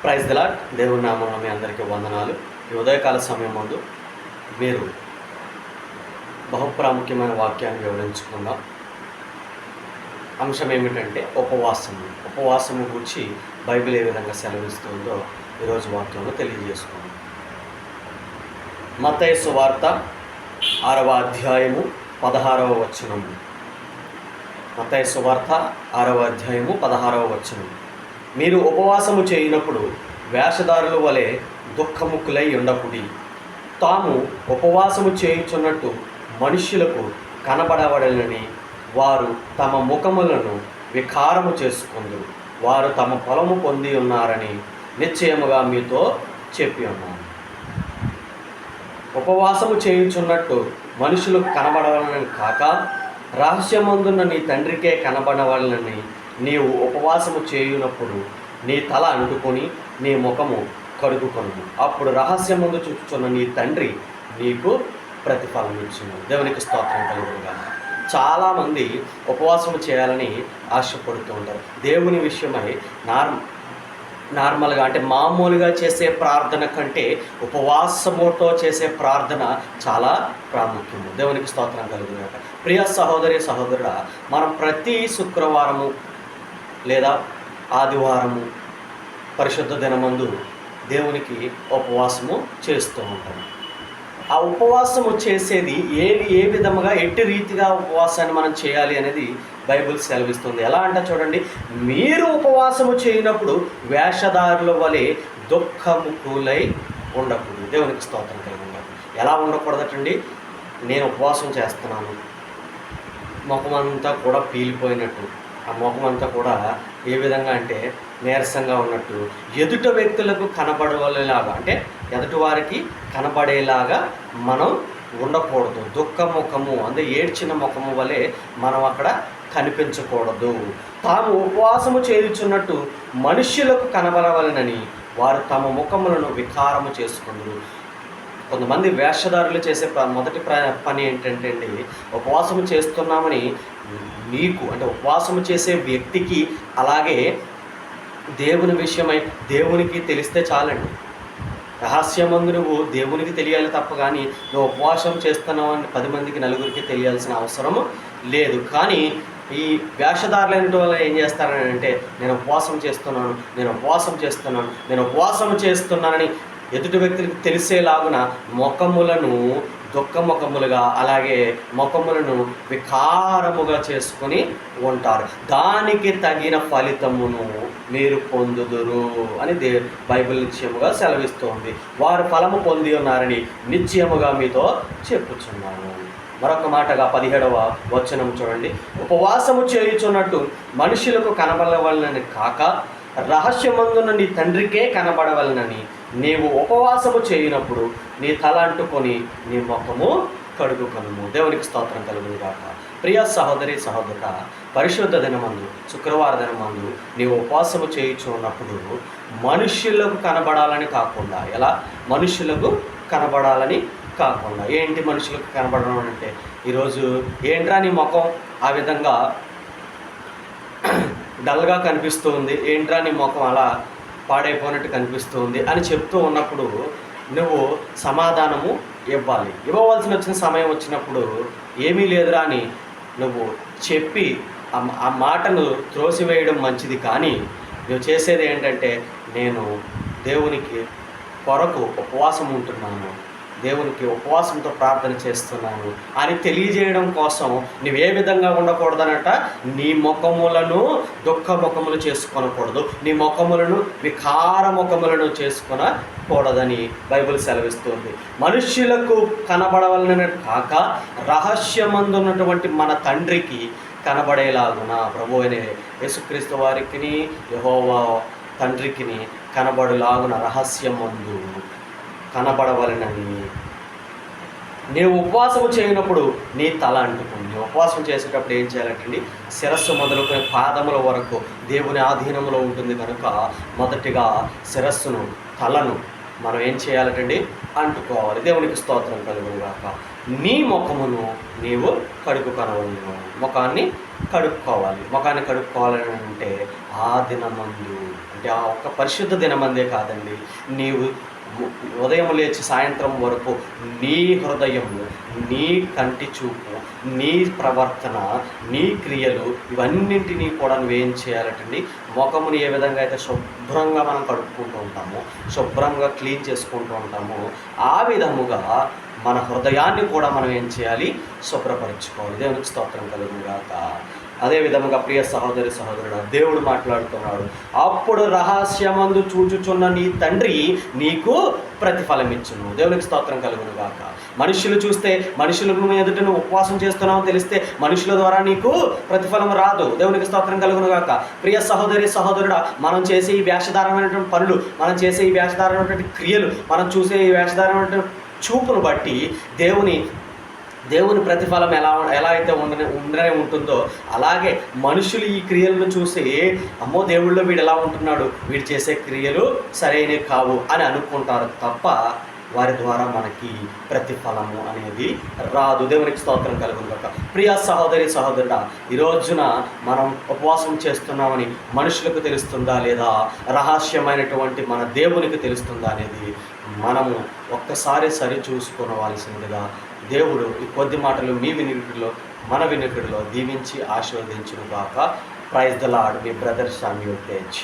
Praise the lord. దేవుని నామములో మీ అందరికీ వందనాలు. ఈ ఉదయకాల సమయం ముందు మీరు బహుప్రాముఖ్యమైన వాక్యాన్ని వివరించుకుందాం. అంశం ఏమిటంటే ఉపవాసము గురించి బైబిల్ ఏ విధంగా సెలవిస్తుందో ఈరోజు వాక్యంలో తెలియజేసుకుందాం. మత్తయి సువార్త 6వ అధ్యాయము 16వ వచనము. మత్తయి సువార్త 6వ అధ్యాయము 16వ వచనం. మీరు ఉపవాసము చేయనప్పుడు వేషధారుల వలె దుఃఖముఖులై ఉండకుడి. తాము ఉపవాసము చేయుచున్నట్టు మనుష్యులకు కనబడవడలని వారు తమ ముఖములను వికారము చేసుకుందురు. వారు తమ పొలము పొంది ఉన్నారని నిశ్చయముగా మీతో చెప్పి ఉన్నాను. ఉపవాసము చేయుచున్నట్టు మనుషులకు కనబడవాలని కాక రహస్యమందున్న నీ తండ్రికే కనబడవాలని నీవు ఉపవాసము చేయునప్పుడు నీ తల అంటుకొని నీ ముఖము కడుగుకొను. అప్పుడు రహస్యమందు చూచుచున్న నీ తండ్రి నీకు ప్రతిఫలం ఇచ్చును. దేవునికి స్తోత్రం కలుగునుగా. చాలామంది ఉపవాసం చేయాలని ఆశపడుతూ ఉంటారు. దేవుని విషయమై నార్మల్గా అంటే మామూలుగా చేసే ప్రార్థన కంటే ఉపవాసముతో చేసే ప్రార్థన చాలా ప్రాముఖ్యము. దేవునికి స్తోత్రం కలుగునుగాక. ప్రియ సహోదరి సహోదరుడా, మనం ప్రతి శుక్రవారము లేదా ఆదివారము పరిశుద్ధ దినమందు దేవునికి ఉపవాసము చేస్తూ ఉంటాము. ఆ ఉపవాసము చేసేది ఏ విధముగా ఎట్టి రీతిగా ఉపవాసాన్ని మనం చేయాలి అనేది బైబిల్ సెలవిస్తుంది. ఎలా అంటే చూడండి, మీరు ఉపవాసము చేయనప్పుడు వేషధారుల వలె దుఃఖముఖులై ఉండకూడదు. దేవునికి స్తోత్రం కలిగి ఉండాలి. ఎలా ఉండకూడదటండి? నేను ఉపవాసం చేస్తున్నాను, ముఖమంతా కూడా పీలిపోయినట్టు, ఆ ముఖమంతా కూడా ఏ విధంగా అంటే నీరసంగా ఉన్నట్టు, ఎదుట వ్యక్తులకు కనబడేలాగా అంటే ఎదుటి వారికి కనబడేలాగా మనం ఉండకూడదు. దుఃఖముఖము అంటే ఏడ్చిన ముఖము వలె మనం అక్కడ కనిపించకూడదు. తాము ఉపవాసము చేయుచున్నట్టు మనుష్యులకు కనబడవలనని వారు తమ ముఖములను వికారము చేసుకుందరు. కొంతమంది వేషధారులు చేసే మొదటి పని ఏంటంటే అండి, ఉపవాసము చేస్తున్నామని మీకు అంటే ఉపవాసము చేసే వ్యక్తికి అలాగే దేవుని విషయమై దేవునికి తెలిస్తే చాలండి. రహస్యమందు నువ్వు దేవునికి తెలియాలి తప్ప కానీ నువ్వు ఉపవాసం చేస్తున్నావు అని 10 మందికి నలుగురికి తెలియాల్సిన అవసరము లేదు. కానీ ఈ వేషధారులైన వల్ల ఏం చేస్తారని నేను ఉపవాసం చేస్తున్నానని ఎదుటి వ్యక్తులకు తెలిసేలాగున ముఖములను దుఃఖముఖములుగా అలాగే ముఖములను వికారముగా చేసుకొని ఉంటారు. దానికి తగిన ఫలితమును మీరు పొందుదురు అని బైబిల్ నిశ్చయముగా సెలవిస్తోంది. వారు ఫలము పొంది ఉన్నారని నిశ్చయముగా మీతో చెప్పుచున్నాను. మరొక మాటగా 17వ వచనం చూడండి. ఉపవాసము చేయుచున్నట్టు మనుషులకు కనబడవలనని కాక రహస్యమందున నీ తండ్రికే కనబడవలనని నీవు ఉపవాసము చేయనప్పుడు నీ తల అంటుకొని నీ ముఖము కడుగుకొనుము. దేవునికి స్తోత్రం కలుగునుగాక. ప్రియ సహోదరి సహోదరుడా, పరిశుద్ధ దినమందు శుక్రవార దినమందు నీవు ఉపవాసము చేయుచున్నప్పుడు మనుష్యులకు కనబడాలని కాకుండా, ఎలా మనుష్యులకు కనబడాలని కాకుండా, ఏంటి మనుషులకు కనబడడం అంటే ఈరోజు ఏంట్రా నీ ముఖం ఆ విధంగా డల్గా కనిపిస్తుంది, ఏంట్రా నీ ముఖం అలా పాడైపోయినట్టు కనిపిస్తుంది అని చెప్తూ ఉన్నప్పుడు నువ్వు సమాధానము ఇవ్వవలసిన వచ్చిన సమయం వచ్చినప్పుడు ఏమీ లేదురా అని నువ్వు చెప్పి ఆ మాటను త్రోసివేయడం మంచిది. కానీ నువ్వు చేసేది ఏంటంటే నేను దేవునికి కొరకు ఉపవాసం ఉంటున్నాను, దేవునికి ఉపవాసంతో ప్రార్థన చేస్తున్నాను అని తెలియజేయడం కోసం నువ్వే విధంగా ఉండకూడదనట. నీ ముఖములను దుఃఖముఖములు చేసుకొనకూడదు, నీ ముఖములను వికార ముఖములను చేసుకొనకూడదని బైబిల్ సెలవిస్తుంది. మనుష్యులకు కనబడవలన కాక రహస్యమందున్నటువంటి మన తండ్రికి కనబడేలాగున ప్రభు అయిన యేసుక్రీస్తు వారికి యెహోవా తండ్రికి కనబడులాగున రహస్యమందు కనబడవలనని నీవు ఉపవాసము చేయనప్పుడు నీ తల అంటుకుని. నీ ఉపవాసం చేసేటప్పుడు ఏం చేయాలంటండి, శిరస్సు మొదలుకొని పాదముల వరకు దేవుని ఆధీనంలో ఉంటుంది కనుక మొదటిగా శిరస్సును తలను మనం ఏం చేయాలంటండి, అంటుకోవాలి. దేవునికి స్తోత్రం కలుగునుగాక. నీ ముఖమును నీవు కడుగుకొనవలెను. ముఖాన్ని కడుక్కోవాలి. ముఖాన్ని కడుక్కోవాలని అంటే ఆ దినమందు, అంటే ఆ ఒక్క పరిశుద్ధ దినమందే కాదండి, నీవు ఉదయం లేచి సాయంత్రం వరకు నీ హృదయము, నీ కంటి చూపు, నీ ప్రవర్తన, నీ క్రియలు ఇవన్నింటినీ కూడా నువ్వేం చేయాలటండి, ముఖముని ఏ విధంగా అయితే శుభ్రంగా మనం కడుక్కుంటూ ఉంటామో, శుభ్రంగా క్లీన్ చేసుకుంటూ ఉంటామో, ఆ విధముగా మన హృదయాన్ని కూడా మనం ఏం చేయాలి, శుభ్రపరచుకోవాలి. దేవునికి స్తోత్రం కలుగును గాక. అదే విధముగా ప్రియ సహోదరి సహోదరుడు, దేవుడు మాట్లాడుతున్నాడు, అప్పుడు రహస్యమందు చూచుచున్న నీ తండ్రి నీకు ప్రతిఫలం ఇచ్చును. దేవునికి స్తోత్రం కలుగును గాక. మనుషులు చూస్తే, మనుషుల ఎదుట నువ్వు ఉపవాసం చేస్తున్నావు తెలిస్తే మనుషుల ద్వారా నీకు ప్రతిఫలం రాదు. దేవునికి స్తోత్రం కలుగును గాక. ప్రియ సహోదరి సహోదరుడా, మనం చేసే ఈ వేషధారమైనటువంటి పనులు, మనం చేసే ఈ వేషధారమైనటువంటి క్రియలు, మనం చూసే ఈ వేషధారమైనటువంటి చూపును బట్టి దేవుని ప్రతిఫలం ఎలా అయితే ఉండనే ఉంటుందో, అలాగే మనుషులు ఈ క్రియలను చూసి అమ్మో దేవుళ్ళో వీడు ఎలా ఉంటున్నాడు, వీడు చేసే క్రియలు సరైనవి కావు అని అనుకుంటారు తప్ప వారి ద్వారా మనకి ప్రతిఫలము అనేది రాదు. దేవునికి స్తోత్రం కలుగును గాక. ప్రియ సహోదరి సహోదరుడా, ఈ రోజున మనం ఉపవాసం చేస్తున్నామని మనుషులకు తెలుస్తుందా లేదా రహస్యమైనటువంటి మన దేవునికి తెలుస్తుందా అనేది మనము ఒక్కసారి సరి చూసుకోవాల్సిందిగా దేవుడు ఈ కొద్ది మాటలు మీ వినికిడిలో, మన వినికిడిలో దీవించి ఆశీర్వదించును గాక. Praise the Lord. మీ బ్రదర్ శామ్యూల్ తేజ్.